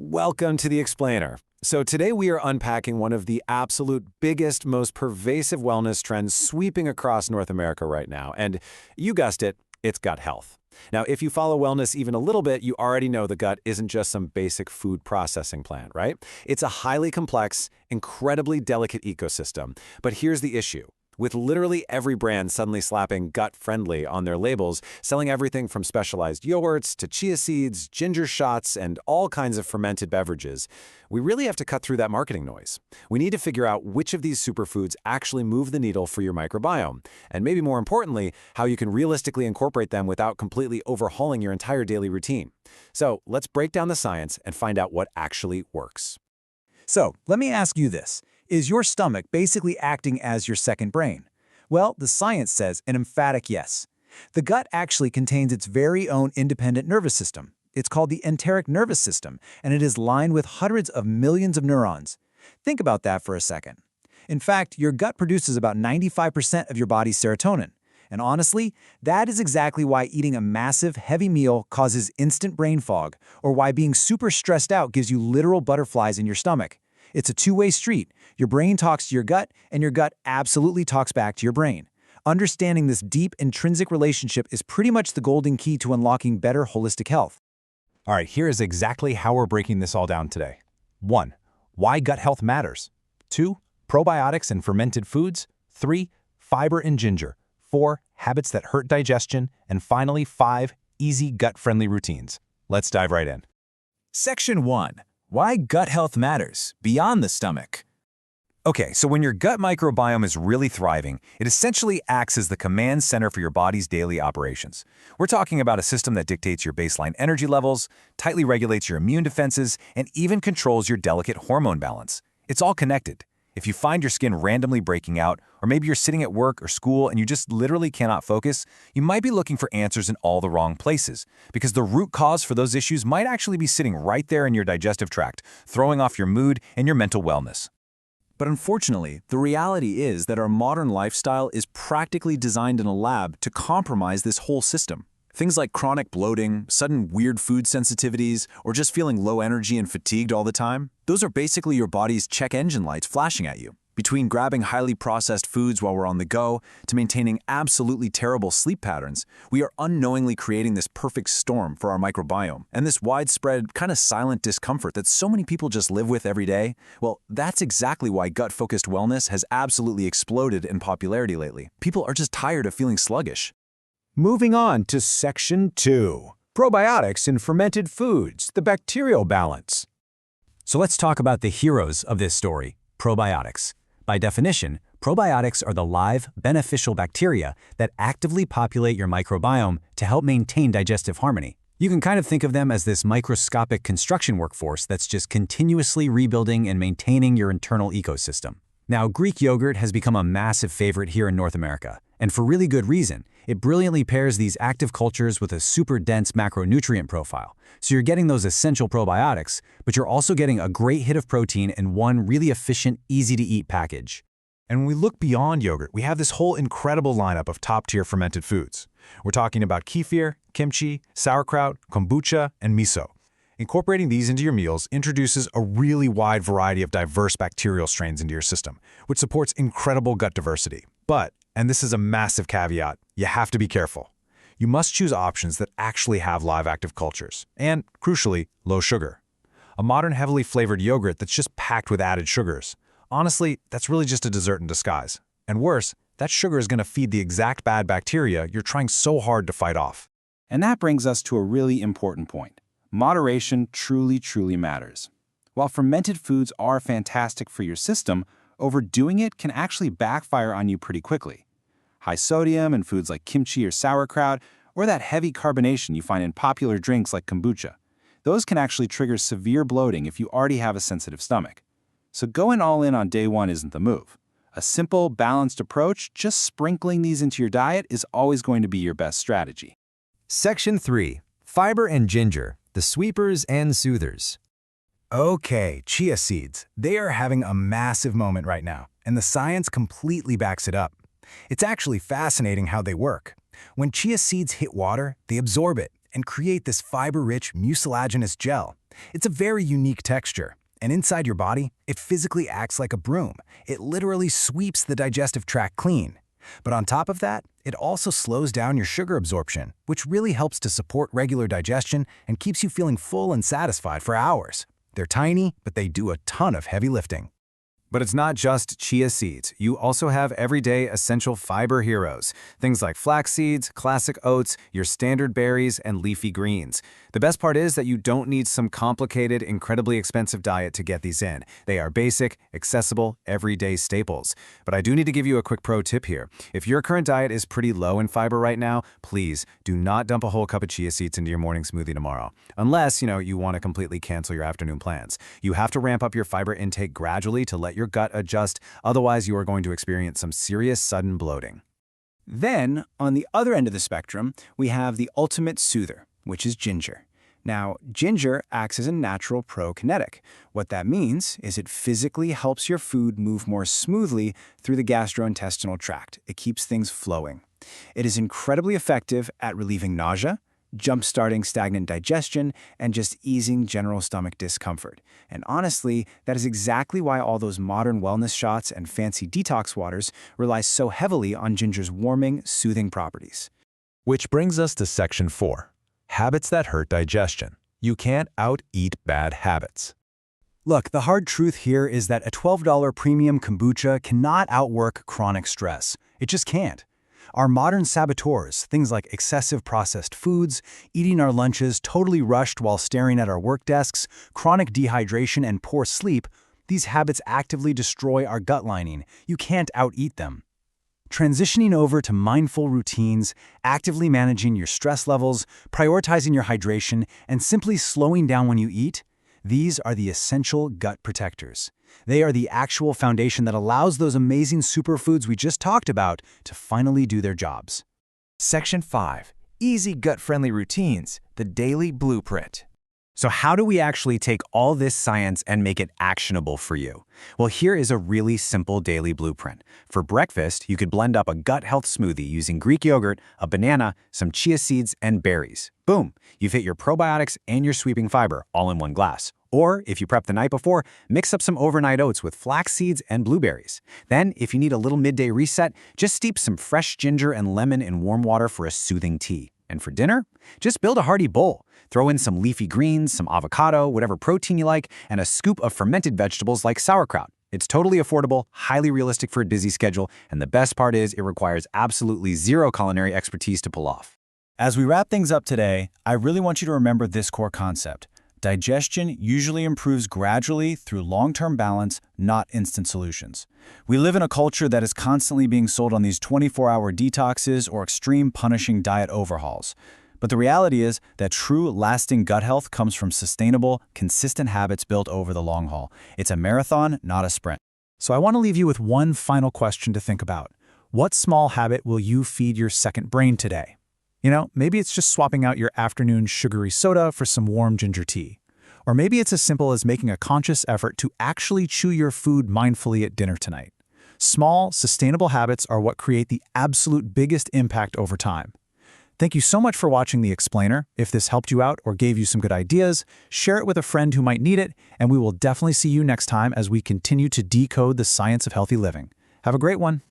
Welcome to The Explainer. So today we are unpacking one of the absolute biggest, most pervasive wellness trends sweeping across North America right now. And you guessed it, it's gut health. Now, if you follow wellness even a little bit, you already know the gut isn't just some basic food processing plant, right? It's a highly complex, incredibly delicate ecosystem. But here's the issue. With literally every brand suddenly slapping gut-friendly on their labels, selling everything from specialized yogurts to chia seeds, ginger shots, and all kinds of fermented beverages, we really have to cut through that marketing noise. We need to figure out which of these superfoods actually move the needle for your microbiome, and maybe more importantly, how you can realistically incorporate them without completely overhauling your entire daily routine. So let's break down the science and find out what actually works. So, let me ask you this. Is your stomach basically acting as your second brain? Well, the science says an emphatic yes. The gut actually contains its very own independent nervous system. It's called the enteric nervous system, and it is lined with hundreds of millions of neurons. Think about that for a second. In fact, your gut produces about 95% of your body's serotonin. And honestly, that is exactly why eating a massive, heavy meal causes instant brain fog, or why being super stressed out gives you literal butterflies in your stomach. It's a two-way street. Your brain talks to your gut, and your gut absolutely talks back to your brain. Understanding this deep, intrinsic relationship is pretty much the golden key to unlocking better holistic health. All right, here is exactly how we're breaking this all down today. 1. Why gut health matters. 2. Probiotics and fermented foods. 3. Fiber and ginger. 4. Habits that hurt digestion. And finally, 5. Easy gut-friendly routines. Let's dive right in. Section 1. Why gut health matters beyond the stomach. Okay, so when your gut microbiome is really thriving, it essentially acts as the command center for your body's daily operations. We're talking about a system that dictates your baseline energy levels, tightly regulates your immune defenses, and even controls your delicate hormone balance. It's all connected. If you find your skin randomly breaking out, or maybe you're sitting at work or school and you just literally cannot focus, you might be looking for answers in all the wrong places, because the root cause for those issues might actually be sitting right there in your digestive tract, throwing off your mood and your mental wellness. But unfortunately, the reality is that our modern lifestyle is practically designed in a lab to compromise this whole system. Things like chronic bloating, sudden weird food sensitivities, or just feeling low energy and fatigued all the time, those are basically your body's check engine lights flashing at you. Between grabbing highly processed foods while we're on the go to maintaining absolutely terrible sleep patterns, we are unknowingly creating this perfect storm for our microbiome. And this widespread, kind of silent discomfort that so many people just live with every day, well, that's exactly why gut-focused wellness has absolutely exploded in popularity lately. People are just tired of feeling sluggish. Moving on to Section 2. Probiotics in fermented foods, the bacterial balance. So let's talk about the heroes of this story, probiotics. By definition, probiotics are the live, beneficial bacteria that actively populate your microbiome to help maintain digestive harmony. You can kind of think of them as this microscopic construction workforce that's just continuously rebuilding and maintaining your internal ecosystem. Now, Greek yogurt has become a massive favorite here in North America, and for really good reason. It brilliantly pairs these active cultures with a super dense macronutrient profile. So you're getting those essential probiotics, but you're also getting a great hit of protein in one really efficient, easy-to-eat package. And when we look beyond yogurt, we have this whole incredible lineup of top-tier fermented foods. We're talking about kefir, kimchi, sauerkraut, kombucha, and miso. Incorporating these into your meals introduces a really wide variety of diverse bacterial strains into your system, which supports incredible gut diversity. But, and this is a massive caveat, you have to be careful. You must choose options that actually have live active cultures, and, crucially, low sugar. A modern heavily flavored yogurt that's just packed with added sugars. Honestly, that's really just a dessert in disguise. And worse, that sugar is going to feed the exact bad bacteria you're trying so hard to fight off. And that brings us to a really important point. Moderation truly matters. While fermented foods are fantastic for your system, overdoing it can actually backfire on you pretty quickly. High sodium in foods like kimchi or sauerkraut, or that heavy carbonation you find in popular drinks like kombucha. Those can actually trigger severe bloating if you already have a sensitive stomach. So going all in on day one isn't the move. A simple, balanced approach, just sprinkling these into your diet, is always going to be your best strategy. Section 3. Fiber and ginger, the sweepers and soothers. Okay, chia seeds. They are having a massive moment right now, and the science completely backs it up. It's actually fascinating how they work. When chia seeds hit water, they absorb it and create this fiber-rich mucilaginous gel. It's a very unique texture, and inside your body, it physically acts like a broom. It literally sweeps the digestive tract clean. But on top of that, it also slows down your sugar absorption, which really helps to support regular digestion and keeps you feeling full and satisfied for hours. They're tiny, but they do a ton of heavy lifting. But it's not just chia seeds. You also have everyday essential fiber heroes. Things like flax seeds, classic oats, your standard berries, and leafy greens. The best part is that you don't need some complicated, incredibly expensive diet to get these in. They are basic, accessible, everyday staples. But I do need to give you a quick pro tip here. If your current diet is pretty low in fiber right now, please do not dump a whole cup of chia seeds into your morning smoothie tomorrow. Unless, you want to completely cancel your afternoon plans. You have to ramp up your fiber intake gradually to let your gut adjust, otherwise you are going to experience some serious sudden bloating. Then, on the other end of the spectrum, we have the ultimate soother, which is ginger. Now, ginger acts as a natural prokinetic. What that means is it physically helps your food move more smoothly through the gastrointestinal tract. It keeps things flowing. It is incredibly effective at relieving nausea, jump-starting stagnant digestion, and just easing general stomach discomfort. And honestly, that is exactly why all those modern wellness shots and fancy detox waters rely so heavily on ginger's warming, soothing properties. Which brings us to Section 4. Habits that hurt digestion. You can't out-eat bad habits. Look, the hard truth here is that a $12 premium kombucha cannot outwork chronic stress. It just can't. Our modern saboteurs, things like excessive processed foods, eating our lunches totally rushed while staring at our work desks, chronic dehydration, and poor sleep, these habits actively destroy our gut lining. You can't out-eat them. Transitioning over to mindful routines, actively managing your stress levels, prioritizing your hydration, and simply slowing down when you eat, these are the essential gut protectors. They are the actual foundation that allows those amazing superfoods we just talked about to finally do their jobs. Section 5. Easy gut-friendly routines, the daily blueprint. So how do we actually take all this science and make it actionable for you? Well, here is a really simple daily blueprint. For breakfast, you could blend up a gut health smoothie using Greek yogurt, a banana, some chia seeds, and berries. Boom! You've hit your probiotics and your sweeping fiber all in one glass. Or, if you prep the night before, mix up some overnight oats with flax seeds and blueberries. Then, if you need a little midday reset, just steep some fresh ginger and lemon in warm water for a soothing tea. And for dinner, just build a hearty bowl. Throw in some leafy greens, some avocado, whatever protein you like, and a scoop of fermented vegetables like sauerkraut. It's totally affordable, highly realistic for a busy schedule, and the best part is it requires absolutely zero culinary expertise to pull off. As we wrap things up today, I really want you to remember this core concept. Digestion usually improves gradually through long-term balance, not instant solutions. We live in a culture that is constantly being sold on these 24-hour detoxes or extreme punishing diet overhauls. But the reality is that true, lasting gut health comes from sustainable, consistent habits built over the long haul. It's a marathon, not a sprint. So I want to leave you with one final question to think about. What small habit will you feed your second brain today? Maybe it's just swapping out your afternoon sugary soda for some warm ginger tea. Or maybe it's as simple as making a conscious effort to actually chew your food mindfully at dinner tonight. Small, sustainable habits are what create the absolute biggest impact over time. Thank you so much for watching The Explainer. If this helped you out or gave you some good ideas, share it with a friend who might need it, and we will definitely see you next time as we continue to decode the science of healthy living. Have a great one.